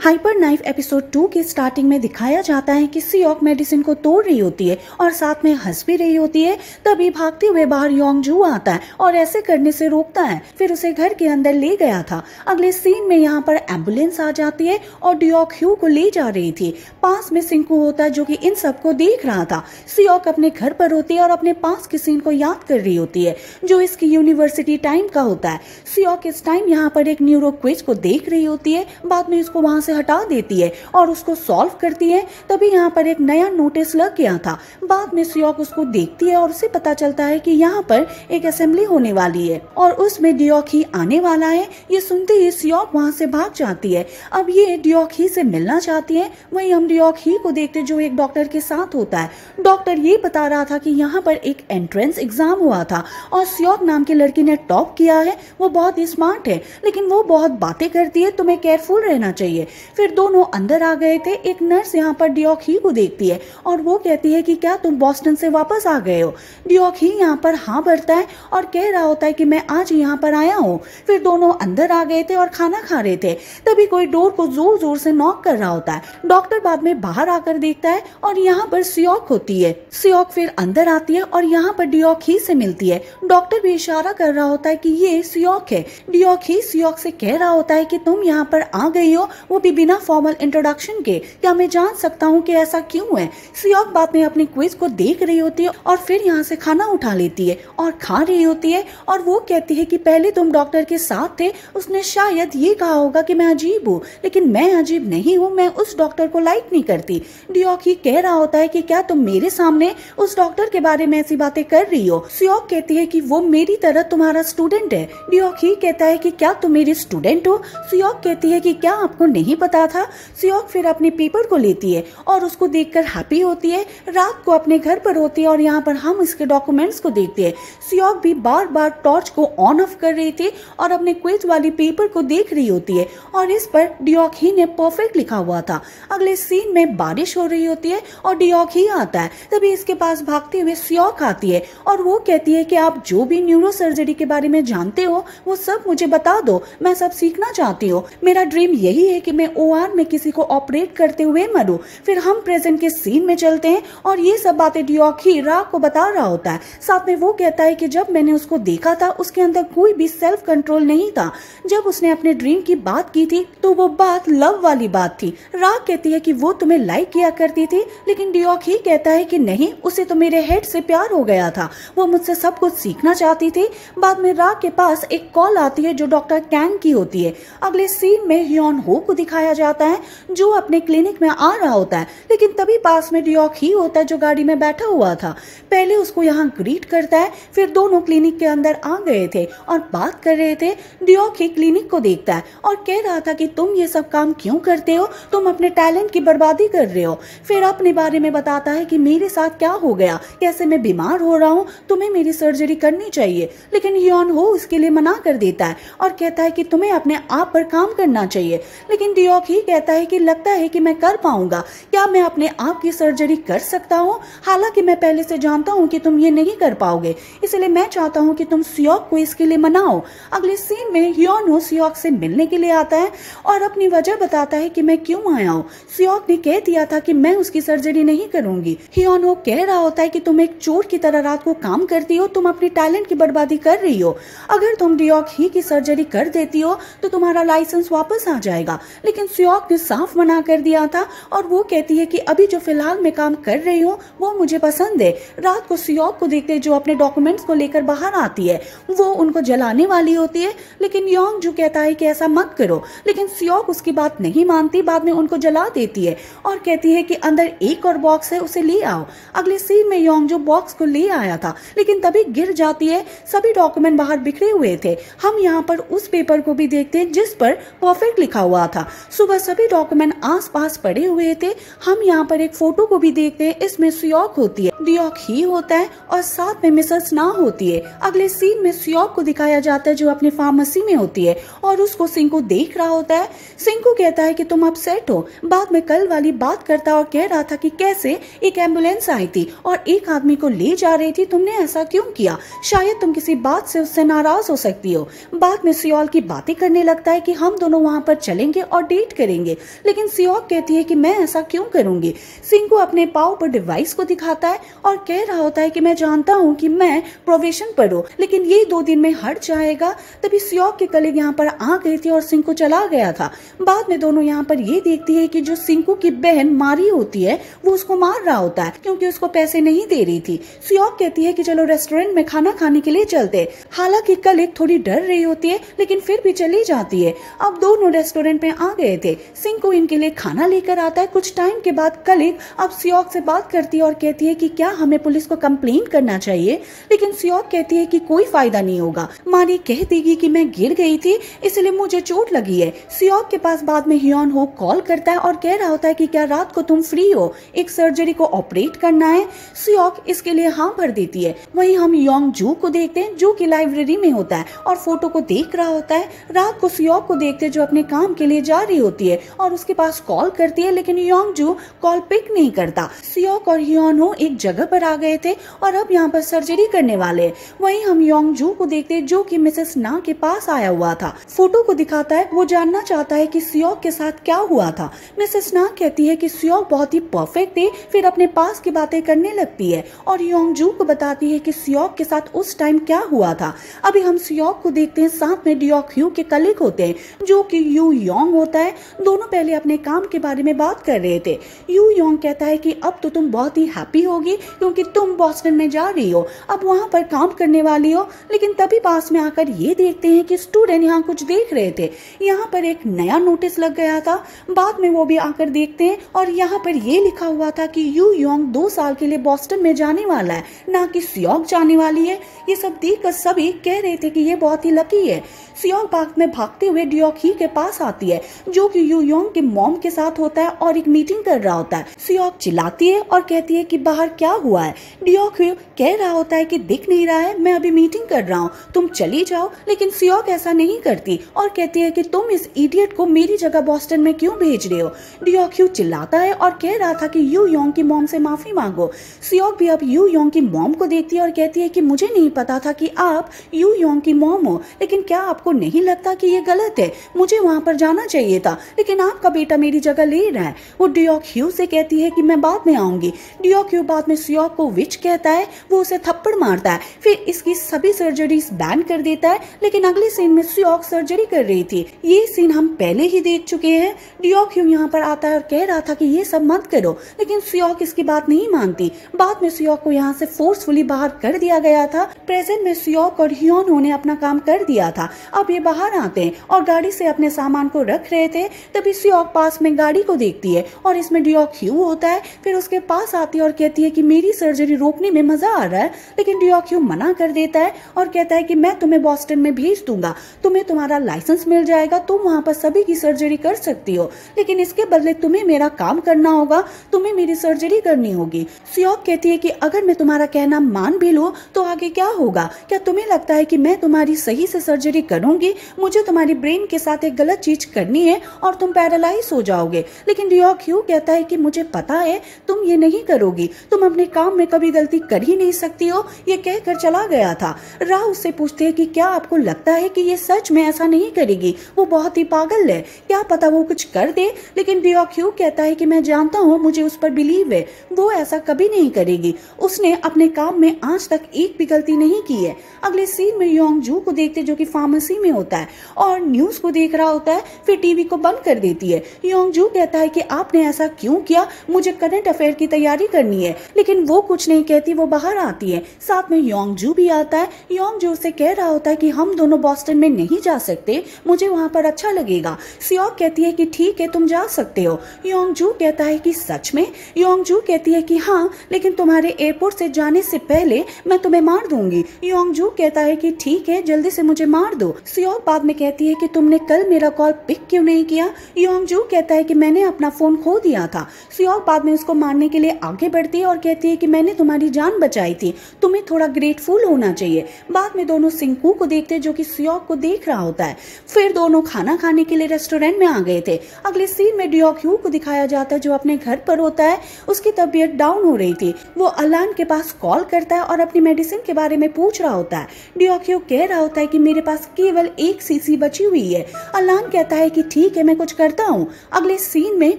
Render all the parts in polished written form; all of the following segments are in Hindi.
हाइपर नाइफ एपिसोड 2 के स्टार्टिंग में दिखाया जाता है कि सियोक मेडिसिन को तोड़ रही होती है और साथ में हंस भी रही होती है। तभी भागते हुए बाहर योंगजू आता है और ऐसे करने से रोकता है, फिर उसे घर के अंदर ले गया था। अगले सीन में यहाँ पर एम्बुलेंस आ जाती है और डियोक ह्यू को ले जा रही थी। पास में सिंकू होता है जो कि इन सबको देख रहा था। सियोक अपने घर पर होती है और अपने पास के सीन को याद कर रही होती है जो इसकी यूनिवर्सिटी टाइम का होता है। सियोक इस टाइम यहाँ पर एक न्यूरो क्विज को देख रही होती है, बाद में इसको वहां से हटा देती है और उसको सॉल्व करती है। तभी यहाँ पर एक नया नोटिस लग गया था। बाद में सियोक उसको देखती है और उसे पता चलता है कि यहाँ पर एक असेंबली होने वाली है और उसमें डियोक ही आने वाला है। ये सुनते ही सियोक वहां से भाग जाती है। अब ये डियोक ही से मिलना चाहती है। वहीं हम डियोक ही को देखते जो एक डॉक्टर के साथ होता है। डॉक्टर ये बता रहा था कि यहाँ पर एक एंट्रेंस एग्जाम हुआ था और सियोक नाम की लड़की ने टॉप किया है। वो बहुत ही स्मार्ट है लेकिन वो बहुत बातें करती है, तुम्हें केयरफुल रहना चाहिए। फिर दोनों अंदर आ गए थे। एक नर्स यहाँ पर डियोक ही को देखती है और वो कहती है कि क्या तुम बॉस्टन से वापस आ गए हो। डियोक ही यहाँ पर हाँ भरता है और कह रहा होता है कि मैं आज यहाँ पर आया हूँ। फिर दोनों अंदर आ गए थे और खाना खा रहे थे। तभी कोई डोर को जोर जोर से नॉक कर रहा होता है। डॉक्टर बाद में बाहर आकर देखता है और यहाँ पर सियोक होती है। सियोक फिर अंदर आती है और यहाँ पर डियोक ही से मिलती है। डॉक्टर भी इशारा कर रहा होता है कि ये सियोक है। डियोक ही सियोक से कह रहा होता है कि तुम यहाँ पर आ गई हो, वो भी बिना फॉर्मल इंट्रोडक्शन के। क्या मैं जान सकता हूँ कि ऐसा क्यों है। सियोक बाद में अपनी क्विज को देख रही होती है और फिर यहाँ से खाना उठा लेती है और खा रही होती है और वो कहती है कि पहले तुम डॉक्टर के साथ थे, उसने शायद ये कहा होगा कि मैं अजीब हूँ, लेकिन मैं अजीब नहीं हूँ, मैं उस डॉक्टर को लाइक नहीं करती। डियोक ही कह रहा होता है कि क्या तुम मेरे सामने उस डॉक्टर के बारे में ऐसी बातें कर रही हो। सियोक कहती है कि वो मेरी तरह तुम्हारा स्टूडेंट है। डियोक ही कहता है कि क्या तुम मेरी स्टूडेंट हो। सियोक कहती है कि क्या आपको नहीं पता था। सियोक फिर अपने पेपर को लेती है और उसको देखकर हैप्पी होती है। रात को अपने घर पर होती है और यहाँ पर हम इसके डॉक्यूमेंट्स को देखते हैं। सियोक भी बार बार टॉर्च को ऑन ऑफ कर रही थी और अपने क्विज वाली पेपर को देख रही होती है और इस पर डियोक ही ने परफेक्ट लिखा हुआ था। अगले सीन में बारिश हो रही होती है और डियोक ही आता है। तभी इसके पास भागते हुए सियोक आती है और वो कहती है कि आप जो भी न्यूरो सर्जरी के बारे में जानते हो वो सब मुझे बता दो, मैं सब सीखना चाहती हूँ। मेरा ड्रीम यही है कि मैं ओआर में किसी को ऑपरेट करते हुए मरूं। फिर हम प्रेजेंट के सीन में चलते हैं और ये सब बातें डियोक ही रा को बता रहा होता है। साथ में वो कहता है कि जब मैंने उसको देखा था उसके अंदर कोई भी सेल्फ कंट्रोल नहीं था। जब उसने अपने ड्रीम की बात की थी तो वो बात लव वाली बात थी। रा कहती है कि वो तुम्हें लाइक किया करती थी, लेकिन डियोक ही कहता है कि नहीं, उसे तो मेरे हेड से प्यार हो गया था, वो मुझसे सब कुछ सीखना चाहती थी। बाद में रा के पास एक कॉल आती है जो डॉक्टर कैंग की होती है। अगले सीन में ह्योन हो को दिखाया जाता है जो अपने क्लिनिक में आ रहा होता है, लेकिन तभी पास में डियोक ही होता है जो गाड़ी में बैठा हुआ था। पहले उसको यहाँ ग्रीट करता है, फिर दोनों क्लिनिक के अंदर आ गए थे और बात कर रहे थे। डियोक ही क्लिनिक को देखता है और कह रहा था कि तुम ये सब काम क्यों करते हो, तुम अपने टैलेंट की बर्बादी कर रहे हो। फिर अपने बारे में बताता है कि मेरे साथ क्या हो गया, कैसे मैं बीमार हो रहा हूँ, तुम्हें मेरी सर्जरी करनी चाहिए। लेकिन ह्योन हो इसके लिए मना कर देता है और कहता है कि तुम्हें अपने आप पर काम करना चाहिए। लेकिन डियोक ही कहता है कि लगता है कि मैं कर पाऊंगा, क्या मैं अपने आप की सर्जरी कर सकता हूँ, हालांकि मैं पहले से जानता हूँ कि तुम ये नहीं कर पाओगे, इसलिए मैं चाहता हूँ कि तुम सियोक को इसके लिए मनाओ। अगले सीन में ह्योन हो सियोक से मिलने के लिए आता है और अपनी वजह बताता है कि मैं क्यों आया हूँ। सियोक ने कह दिया था कि मैं उसकी सर्जरी नहीं करूंगी। ह्योन हो कह रहा होता है कि तुम एक चोर की तरह रात को काम करती हो, तुम अपनी टैलेंट की बर्बादी कर रही हो। अगर तुम डियोक ही की सर्जरी कर देती हो तो तुम्हारा लाइसेंस वापस आ जाएगा। लेकिन सियोक ने साफ मना कर दिया था और वो कहती है कि अभी जो फिलहाल मैं काम कर रही हूँ वो मुझे पसंद है। रात को सियोक को देखते जो अपने डॉक्यूमेंट्स को लेकर बाहर आती है, वो उनको जलाने वाली होती है, लेकिन योंग जो कहता है कि ऐसा मत करो, लेकिन सियोक उसकी बात नहीं मानती। बाद में उनको जला देती है और कहती है कि अंदर एक और बॉक्स है, उसे ले आओ। अगले सीन में योंग जो बॉक्स को ले आया था लेकिन तभी गिर जाती है। सभी डॉक्यूमेंट बाहर बिखरे हुए थे। हम यहाँ पर उस पेपर को भी देखते हैं जिस पर परफेक्ट लिखा हुआ था। सुबह सभी डॉक्यूमेंट आसपास पड़े हुए थे। हम यहाँ पर एक फोटो को भी देखते हैं, इसमें सियोक होती है, डियोक ही होता है और साथ में मिसेस ना होती है। अगले सीन में सियोक को दिखाया जाता है जो अपने फार्मेसी में होती है और उसको सिंकू देख रहा होता है। सिंकू कहता है कि तुम अपसेट हो। बाद में कल वाली बात करता और कह रहा था कि कैसे एक एम्बुलेंस आई थी और एक आदमी को ले जा रही थी, तुमने ऐसा क्यों किया, शायद तुम किसी बात से उससे नाराज हो सकती हो। बाद में सियोल की बातें करने लगता है कि हम दोनों वहां पर चलेंगे और अपडेट करेंगे। लेकिन सियोक कहती है कि मैं ऐसा क्यों करूंगी। सिंकू अपने पाव पर डिवाइस को दिखाता है और कह रहा होता है कि मैं जानता हूँ कि मैं प्रोविजन पर हूँ, लेकिन ये 2 दिन में हट जाएगा। तभी सियोक के कलीग यहाँ पर आ गई थी और सिंकू चला गया था। बाद में दोनों यहाँ पर ये देखती है कि जो सिंकू की बहन मारी होती है वो उसको मार रहा होता है क्योंकि उसको पैसे नहीं दे रही थी। सियोक कहती है कि चलो रेस्टोरेंट में खाना खाने के लिए चलते। हालांकि कलीग थोड़ी डर रही होती है लेकिन फिर भी चली जाती है। अब दोनों रेस्टोरेंट में आ गए थे। सिंकू इनके लिए खाना लेकर आता है। कुछ टाइम के बाद कलीग अब सियोक से बात करती है और कहती है कि क्या हमें पुलिस को कंप्लेंट करना चाहिए, लेकिन सियोक कहती है कि कोई फायदा नहीं होगा। मारी कह देगी कि मैं गिर गई थी इसलिए मुझे चोट लगी है। सियोक के पास बाद में हियोन हो कॉल करता है और कह रहा होता है कि क्या रात को तुम फ्री हो, एक सर्जरी को ऑपरेट करना है। सियोक इसके लिए हाँ भर देती है। वहीं हम योंग जू को देखते हैं जो कि लाइब्रेरी में होता है और फोटो को देख रहा होता है। रात को सियोक को देखते जो अपने काम के लिए जा रही होती है और उसके पास कॉल करती है, लेकिन योंग जू कॉल पिक नहीं करता। सियोक और हियोन हो एक जगह पर आ गए थे और अब यहाँ पर सर्जरी करने वाले। वहीं हम योंग जू को देखते जो कि मिसेस ना के पास आया हुआ था। फोटो को दिखाता है, वो जानना चाहता है कि सियोक के साथ क्या हुआ था। मिसेस ना कहती है कि सियोक बहुत ही परफेक्ट थे, फिर अपने पास की बातें करने लगती है और योंग जू को बताती है कि सियोक के साथ उस टाइम क्या हुआ था। अभी हम सियोक को देखते हैं, साथ में डियोक ह्यू के कलीग होते हैं जो कि यू योंग होता है। दोनों पहले अपने काम के बारे में बात कर रहे थे। यू योंग कहता है कि अब तो तुम बहुत ही हैप्पी होगी क्योंकि तुम बॉस्टन में जा रही हो, अब वहां पर काम करने वाली हो। लेकिन तभी पास में आकर ये देखते हैं कि स्टूडेंट यहाँ कुछ देख रहे थे। यहाँ पर एक नया नोटिस लग गया था। बाद में वो भी आकर देखते हैं और यहाँ पर ये लिखा हुआ था कि यू योंग 2 साल के लिए बॉस्टन में जाने वाला है, ना कि सियोक जाने वाली है। ये सब देखकर सभी कह रहे थे कि ये बहुत ही लकी है। सियोक बाग में भागते हुए डियोक ही के पास आती है जो कि यू योंग के मॉम के साथ होता है और एक मीटिंग कर रहा होता है। सियोक चिल्लाती है और कहती है कि बाहर क्या हुआ है। डियोक कह रहा होता है कि दिख नहीं रहा है, मैं अभी मीटिंग कर रहा हूँ, तुम चली जाओ। लेकिन सियोक ऐसा नहीं करती और कहती है कि तुम इस इडियट को मेरी जगह बॉस्टन में क्यों भेज रहे हो। डियोक चिल्लाता है और कह रहा था कि यू योंग की मॉम से माफी मांगो। सियोक भी अब यू योंग की मॉम को देखती है और कहती है कि मुझे नहीं पता था कि आप यू योंग की मॉम हो, लेकिन क्या आपको नहीं लगता कि ये गलत है, मुझे वहां पर जाना चाहिए था, लेकिन आपका बेटा मेरी जगह ले रहा है। वो डियोक ह्यू से कहती है कि मैं बाद में आऊंगी। डियोक ह्यू बाद में सियोक को विच कहता है, वो उसे थप्पड़ मारता है, फिर इसकी सभी सर्जरीज बैन कर देता है। लेकिन अगले सीन में सियोक सर्जरी कर रही थी। ये सीन हम पहले ही देख चुके हैं। डियोक ह्यू यहाँ पर आता है और कह रहा था कि ये सब मत करो, लेकिन सियोक इसकी बात नहीं मानती। बाद में सियोक को यहाँ से फोर्सफुली बाहर कर दिया गया था। प्रेजेंट में सियोक और हियोन ने अपना काम कर दिया था। अब ये बाहर आते हैं और गाड़ी से अपने सामान को रख रहे थे। तभी सियोक पास में गाड़ी को देखती है और इसमें डियोक ह्यू होता है। फिर उसके पास आती है और कहती है कि मेरी सर्जरी रोकने में मजा आ रहा है, लेकिन डियोक ह्यू मना कर देता है और कहता है कि मैं तुम्हें बॉस्टन में भेज दूंगा, तुम्हें तुम्हारा लाइसेंस मिल जाएगा, तुम वहां पर सभी की सर्जरी कर सकती हो, लेकिन इसके बदले तुम्हें मेरा काम करना होगा, तुम्हें मेरी सर्जरी करनी होगी। सियोक कहती है कि अगर मैं तुम्हारा कहना मान भी लूं तो आगे क्या होगा, क्या तुम्हें लगता है कि मैं तुम्हारी सही से सर्जरी करूंगी? मुझे तुम्हारी ब्रेन के साथ एक गलत चीज करनी है और तुम पैरालाइज हो जाओगे। लेकिन डियोक ह्यू कहता है कि मुझे पता है तुम ये नहीं करोगी, तुम अपने काम में कभी गलती कर ही नहीं सकती हो। ये कहकर चला गया था। राव उससे पूछते हैं कि क्या आपको लगता है कि ये सच में ऐसा नहीं करेगी, वो बहुत ही पागल है, क्या पता वो कुछ कर दे। लेकिन डियोक ह्यू कहता है कि मैं जानता हूँ, मुझे उस पर बिलीव है, वो ऐसा कभी नहीं करेगी, उसने अपने काम में आज तक एक भी गलती नहीं की है। अगले सीन में योंग जू को देखते जो कि फार्मेसी में होता है और न्यूज को देख रहा होता है। फिर टीवी को बंद कर देती है। योंग जू कहता है कि आपने ऐसा क्यों किया, मुझे करंट अफेयर की तैयारी करनी है। लेकिन वो कुछ नहीं कहती, वो बाहर आती है। साथ में योंग जू भी आता है। योंग जू से कह रहा होता है कि हम दोनों बॉस्टन में नहीं जा सकते, मुझे वहां पर अच्छा लगेगा। सियोक कहती है कि ठीक है तुम जा सकते हो। योंग जू कहता है कि सच में? योंग जू कहती है कि हाँ, लेकिन तुम्हारे एयरपोर्ट से जाने से पहले मैं तुम्हें मार दूंगी। योंग जू कहता है कि ठीक है, जल्दी से मुझे मार दो। सियोक बाद में कहती है कि तुमने कल मेरा कॉल पिक क्यों नहीं किया? योंग जू कहता है कि मैंने अपना फोन खो दिया था। सियोक बाद में उसको मारने के लिए आगे बढ़ती है और कहती है कि मैंने तुम्हारी जान बचाई थी, तुम्हें थोड़ा ग्रेटफुल होना चाहिए। बाद में दोनों सिंकू को देखते जो कि सियोक को देख रहा होता है। फिर दोनों खाना खाने के लिए रेस्टोरेंट में आ गए थे। अगले सीन में डियोक ह्यू को दिखाया जाता है जो अपने घर पर होता है। उसकी तबीयत डाउन हो रही थी। वो अलान के पास कॉल करता है और अपनी मेडिसिन के बारे में पूछ रहा होता है। डियोक ह्यू कह रहा होता है कि मेरे पास केवल 1 सीसी बची हुई है। अलान कहता है कि ठीक ठीक है मैं कुछ करता हूँ। अगले सीन में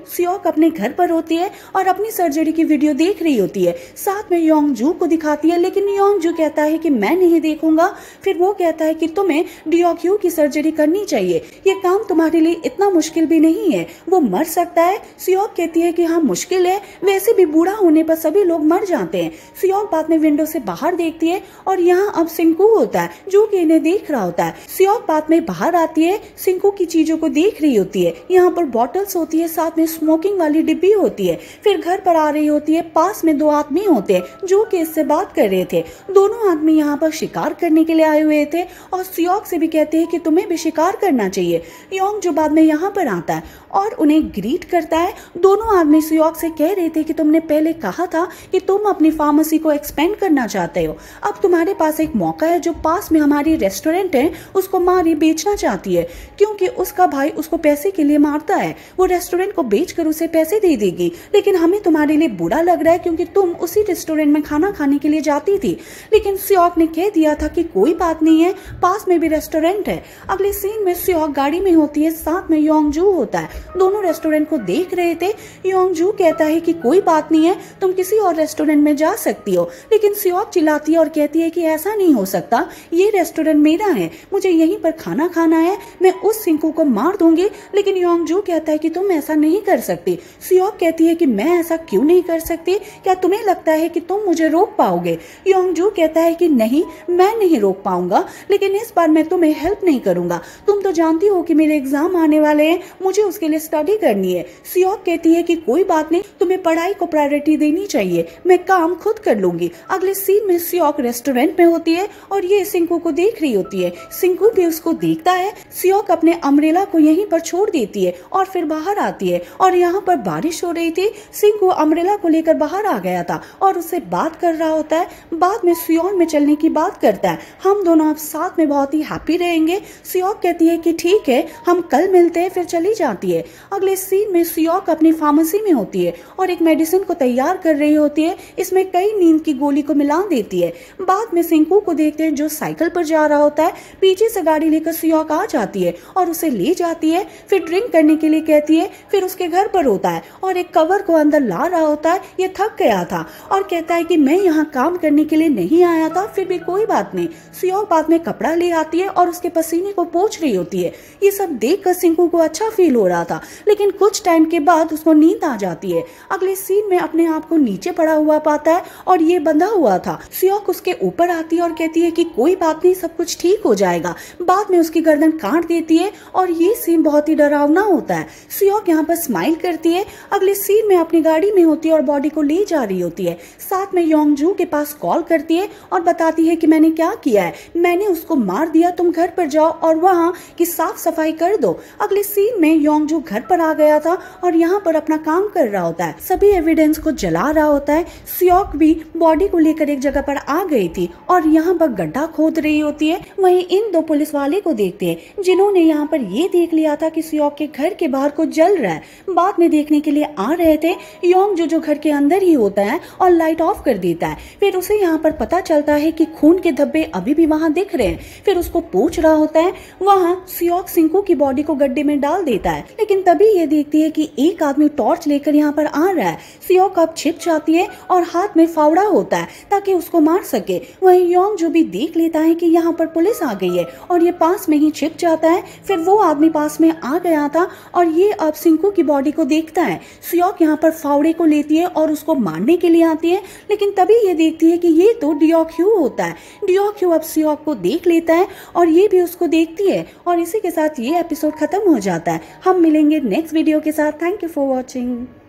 सियोक अपने घर पर होती है और अपनी सर्जरी की वीडियो देख रही होती है। साथ में योंगजू को दिखाती है, लेकिन योंगजू कहता है कि मैं नहीं देखूंगा। फिर वो कहता है कि तुम्हें डियोक्यू की सर्जरी करनी चाहिए, ये काम तुम्हारे लिए इतना मुश्किल भी नहीं है, वो मर सकता है। सियोक कहती है कि हाँ मुश्किल है, वैसे भी बूढ़ा होने पर सभी लोग मर जाते हैं। सियोक बाद में विंडो से बाहर देखती है और यहाँ अब सिंकू होता है जो कि इन्हें देख रहा होता है। सियोक बाद में बाहर आती है, सिंकू की चीजों को देख रही होती है। यहाँ पर बॉटल्स होती है, साथ में स्मोकिंग वाली डिब्बी होती है। फिर घर पर आ रही होती है, पास में दो आदमी होते हैं जो कि इससे बात कर रहे थे। दोनों आदमी यहाँ पर शिकार करने के लिए आए हुए थे और सियोक से भी कहते हैं कि तुम्हें भी शिकार करना चाहिए। योंग जो बाद में यहाँ पर आता है और उन्हें ग्रीट करता है। दोनों आदमी सियोक से कह रहे थे कि तुमने पहले कहा था कि तुम अपनी फार्मेसी को एक्सपेंड करना चाहते हो, अब तुम्हारे पास एक मौका है। जो पास में हमारी रेस्टोरेंट है उसको मारी बेचना चाहती है क्योंकि उसका भाई उसको पैसे के लिए मारता है। वो रेस्टोरेंट को बेचकर उसे पैसे दे देगी, लेकिन हमें तुम्हारे लिए बुरा लग रहा है क्योंकि तुम उसी रेस्टोरेंट में खाना खाने के लिए जाती थी। लेकिन सियोक ने कह दिया था कि कोई बात नहीं है, पास में भी रेस्टोरेंट है। अगले सीन में सियोक गाड़ी में होती है, साथ में योंगजू होता है। दोनों रेस्टोरेंट को देख रहे थे। योंगजू कहता है कि कोई बात नहीं है, तुम किसी और रेस्टोरेंट में जा सकती हो, लेकिन सियोक चिल्लाती है और कहती है कि ऐसा नहीं हो सकता, ये रेस्टोरेंट मेरा है, मुझे यहीं पर खाना खाना है, मैं उस सिंकू को मार दूंगी। लेकिन योंगजू कहता है कि तुम ऐसा नहीं कर सकती। सियोक कहती है कि मैं ऐसा क्यों नहीं कर सकती, क्या तुम्हें लगता है कि तुम मुझे रोक पाओगे? योंगजू कहता है कि नहीं, मैं नहीं रोक पाऊंगा, लेकिन इस बार मैं तुम्हें हेल्प नहीं करूंगा। तुम तो जानती हो कि मेरे एग्जाम आने वाले हैं, मुझे उसके लिए स्टडी करनी है। सियोक कहती है कि कोई बात नहीं, तुम्हें पढ़ाई को प्रायोरिटी देनी चाहिए, मैं काम खुद कर लूंगी। अगले सीन में सियोक रेस्टोरेंट में होती है और ये सिंकू को देख रही होती है। सिंकू भी उसको देखता है। सियोक अपने अम्ब्रेला को यहीं पर छोड़ देती है और फिर बाहर आती है और यहाँ पर बारिश हो रही थी। सिंकू अम्ब्रेला को लेकर बाहर आ गया था और उससे बात कर रहा होता है। बाद में सियोन में चलने की बात करता है, हम दोनों अब साथ में बहुत ही हैप्पी रहेंगे। सियोक कहती है कि ठीक है, हम कल मिलते हैं, फिर चली जाती है। अगले सीन में सियोक अपनी फार्मेसी में होती है और एक मेडिसिन को तैयार कर रही होती है। इसमें कई नींद की गोली को मिला देती है। बाद में सिंकू को देखते हैं जो साइकिल पर जा रहा होता है। पीछे से गाड़ी लेकर सियोक आ जाती है और उसे ले जाती है। फिर ड्रिंक करने के लिए कहती है। फिर उसके घर पर होता है और एक कवर को अंदर ला रहा होता है। ये थक गया था और कहता है कि मैं यहाँ काम करने के लिए नहीं आया था, फिर भी कोई बात नहीं। सियोक बाद में कपड़ा ले आती है और उसके पसीने को पोंछ रही होती है। ये सब देखकर सिंकू को अच्छा फील हो रहा था, लेकिन कुछ टाइम के बाद उसको नींद आ जाती है। अगले सीन में अपने आप को नीचे पड़ा हुआ पाता है और ये बंधा हुआ था। सियोक उसके ऊपर आती है और कहती है कि कोई बात नहीं, सब कुछ ठीक हो जाएगा। बाद में उसकी गर्दन काट देती है और ये सीन बहुत ही डरावना होता है। सियोक यहाँ पर स्माइल करती है। अगले सीन में अपनी गाड़ी में होती है और बॉडी को ले जा रही होती है। साथ में योंगजू के पास कॉल करती है और बताती है कि मैंने क्या किया है, मैंने उसको मार दिया, तुम घर पर जाओ और वहाँ की साफ सफाई कर दो। अगले सीन में योंगजू घर पर आ गया था और यहाँ पर अपना काम कर रहा होता है, सभी एविडेंस को जला रहा होता है। सियोक भी बॉडी को लेकर एक जगह पर आ गई थी और यहाँ पर गड्ढा खोद रही होती है। वहीं इन दो पुलिस वाले को देखते हैं जिन्होंने यहाँ पर ये देख लिया था कि सियोक के घर के बाहर कुछ जल रहा है। बाद में देखने के लिए आ रहे थे। योंगजू जो घर के अंदर ही होता है और लाइट ऑफ कर देता है। फिर उसे यहाँ पर पता चलता है कि खून के धब्बे अभी भी वहाँ दिख रहे हैं। फिर उसको पूछ रहा होता है। वहाँ सियोक सिंकू की बॉडी को गड्ढे में डाल देता है, लेकिन तभी ये देखती है कि एक आदमी टॉर्च लेकर यहाँ पर आ रहा है। सियोक अब छिप जाती है और हाथ में फावड़ा होता है ताकि उसको मार सके। वहीं योंगजू भी देख लेता है कि यहाँ पर पुलिस आ गई है और ये पास में ही छिप जाता है। फिर वो आदमी पास में आ गया था और ये अब सिंकू की बॉडी को देखता है। सियोक यहाँ पर फावड़े को लेती है और उसको मारने के लिए आती है, लेकिन तभी ये देखती है कि ये तो डियोक्यू होता है। डियोक्यू अब सियोक को देख लेता है और ये भी उसको देखती है और इसी के साथ ये एपिसोड खत्म हो जाता है। हम मिलेंगे नेक्स्ट वीडियो के साथ। Thank you for watching.